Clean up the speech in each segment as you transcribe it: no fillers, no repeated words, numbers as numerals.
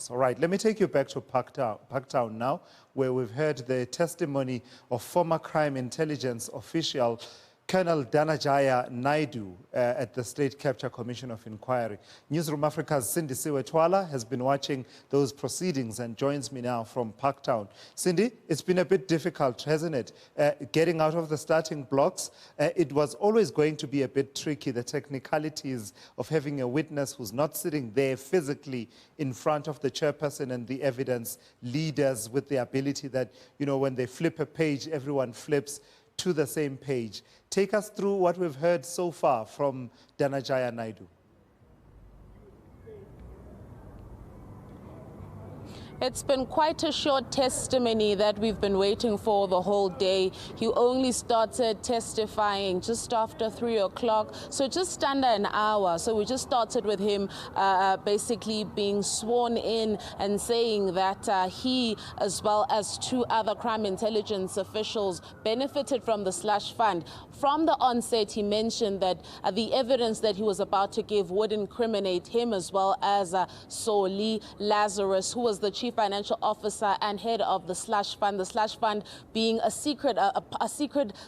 us. All right, let me take you back to Parktown now, where we've heard the testimony of former crime intelligence official Colonel Dhananjaya Naidoo at the State Capture Commission of Inquiry. Newsroom Africa's Cindy Siwetwala has been watching those proceedings and joins me now from Parktown. Cindy, it's been a bit difficult, hasn't it? Getting out of the starting blocks, it was always going to be a bit tricky, the technicalities of having a witness who's not sitting there physically in front of the chairperson and the evidence leaders with the ability that, you know, when they flip a page, everyone flips to the same page. Take us through what we've heard so far from Dhananjaya Naidoo. It's been quite a short testimony that we've been waiting for the whole day. He only started testifying just after 3 o'clock, so just under an hour. So we just started with him basically being sworn in and saying that he, as well as 2 other crime intelligence officials, benefited from the slush fund. From the onset, he mentioned that the evidence that he was about to give would incriminate him, as well as Soli Lazarus, who was the chief financial officer and head of the slush fund. The slush fund being a secret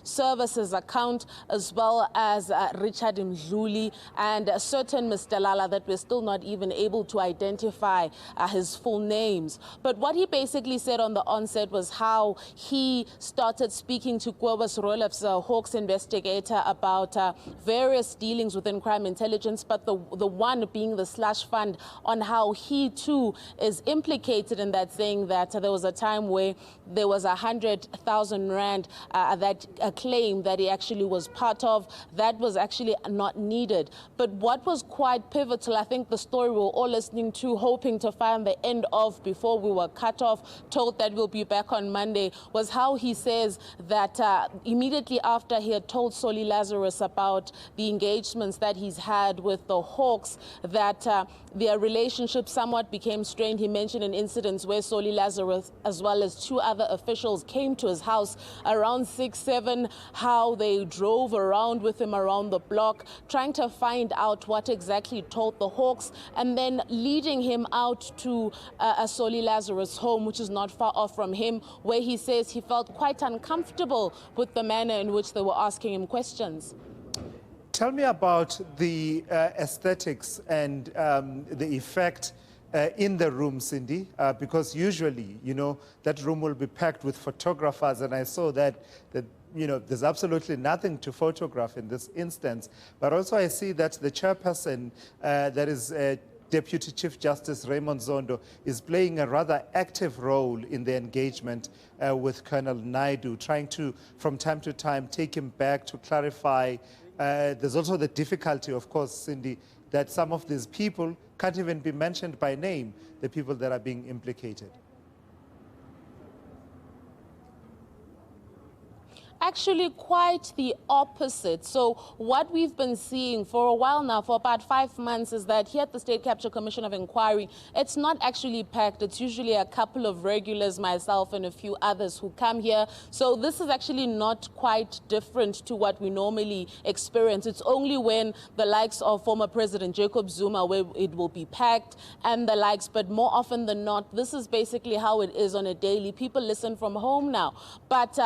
services account, as well as Richard Mdluli and a certain Mr. Lala that we're still not even able to identify his full names. But what he basically said on the onset was how he started speaking to Khuba's Rolef's Hawks investigator about various dealings within crime intelligence, but the one being the slush fund, on how he too is implicated in that, saying that there was a time where there was 100,000 rand that claim that he actually was part of, that was actually not needed. But what was quite pivotal, I think the story we were all listening to, hoping to find the end of before we were cut off, told that we'll be back on Monday, was how he says that immediately after he had told Soli Lazarus about the engagements that he's had with the Hawks, that their relationship somewhat became strained. He mentioned an incident where Soli Lazarus, as well as 2 other officials, came to his house around 6, 7, how they drove around with him around the block, trying to find out what exactly told the Hawks, and then leading him out to a Soli Lazarus home, which is not far off from him, where he says he felt quite uncomfortable with the manner in which they were asking him questions. Tell me about the aesthetics and the effect in the room, Cindy, because usually, you know, that room will be packed with photographers, and I saw that you know, there's absolutely nothing to photograph in this instance. But also I see that the chairperson, that is Deputy Chief Justice Raymond Zondo, is playing a rather active role in the engagement with Colonel Naidoo, trying to, from time to time, take him back to clarify. There's also the difficulty, of course, Cindy, that some of these people can't even be mentioned by name, the people that are being implicated. Actually, quite the opposite. So what we've been seeing for a while now, for about 5 months, is that here at the State Capture Commission of Inquiry, it's not actually packed. It's usually a couple of regulars, myself and a few others who come here. So this is actually not quite different to what we normally experience. It's only when the likes of former President Jacob Zuma, where it will be packed, and the likes, but more often than not, this is basically how it is on a daily. People listen from home now. But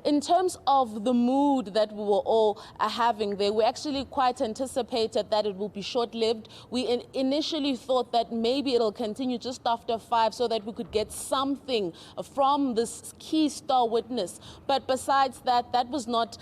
in terms of the mood that we were all having there, we actually quite anticipated that it will be short-lived. We initially thought that maybe it'll continue just after 5 so that we could get something from this key star witness. But besides that, that was not,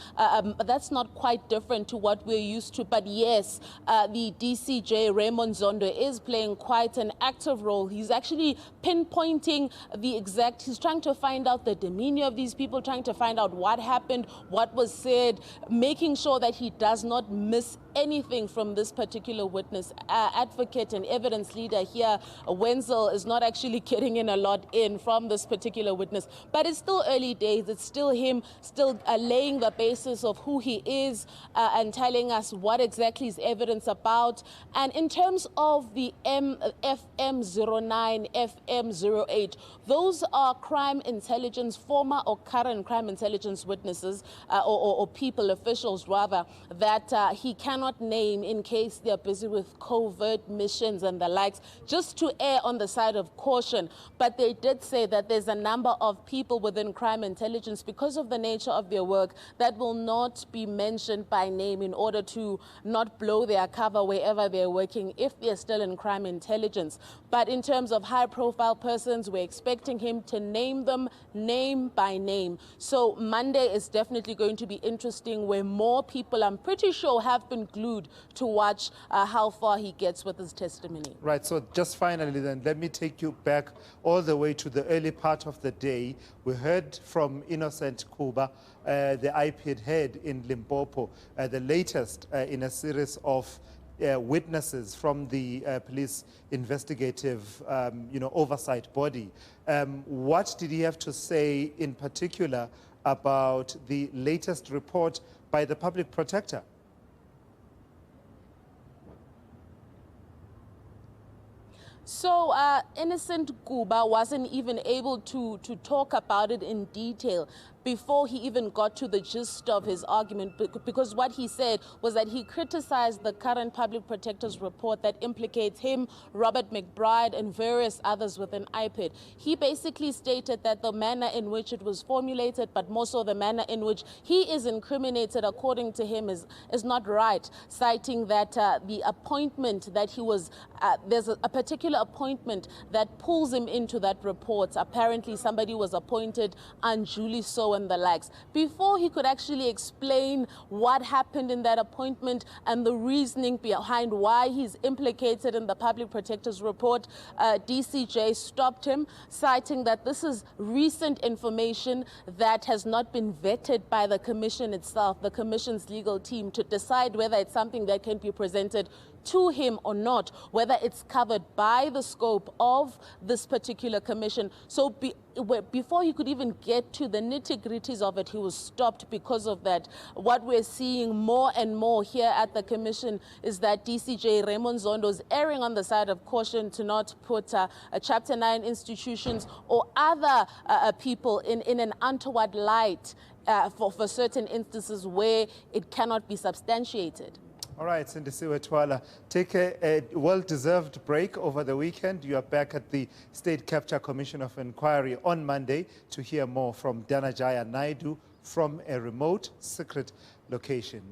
that's not quite different to what we're used to. But yes, the DCJ, Raymond Zondo, is playing quite an active role. He's actually pinpointing the exact, he's trying to find out the demeanor of these people, trying to find out what happened, what was said, making sure that he does not miss anything from this particular witness. Advocate and evidence leader here, Wenzel, is not actually getting in a lot in from this particular witness. But it's still early days. It's still him, still laying the basis of who he is and telling us what exactly is evidence about. And in terms of the FM09, FM08, those are crime intelligence, former or current crime intelligence witnesses or people, officials rather, that he cannot not name in case they're busy with covert missions and the likes, just to err on the side of caution. But they did say that there's a number of people within crime intelligence, because of the nature of their work, that will not be mentioned by name in order to not blow their cover wherever they're working if they're still in crime intelligence. But in terms of high-profile persons, we're expecting him to name them name by name. So Monday is definitely going to be interesting, where more people, I'm pretty sure, have been glued to watch how far he gets with his testimony. Right, so just finally then, let me take you back all the way to the early part of the day. We heard from innocent Khuba, the IPID head in Limpopo, the latest in a series of witnesses from the police investigative oversight body. What did he have to say in particular about the latest report by the public protector? So innocent Khuba wasn't even able to talk about it in detail before he even got to the gist of his argument, because what he said was that he criticized the current public protector's report that implicates him, Robert McBride, and various others within IPID. He basically stated that the manner in which it was formulated, but more so the manner in which he is incriminated, according to him, is not right, citing that the appointment that he was, there's a particular appointment that pulls him into that report. Apparently somebody was appointed unduly so and the likes. Before he could actually explain what happened in that appointment and the reasoning behind why he's implicated in the public protector's report, DCJ stopped him, citing that this is recent information that has not been vetted by the commission itself, the commission's legal team, to decide whether it's something that can be presented to him or not, whether it's covered by the scope of this particular commission. So before he could even get to the nitty-gritties of it, he was stopped because of that. What we're seeing more and more here at the commission is that DCJ Raymond Zondo is erring on the side of caution to not put Chapter 9 institutions or other people in an untoward light for certain instances where it cannot be substantiated. All right, Sindisiwe Twala, take a well-deserved break over the weekend. You are back at the State Capture Commission of Inquiry on Monday to hear more from Naidu from a remote, secret location.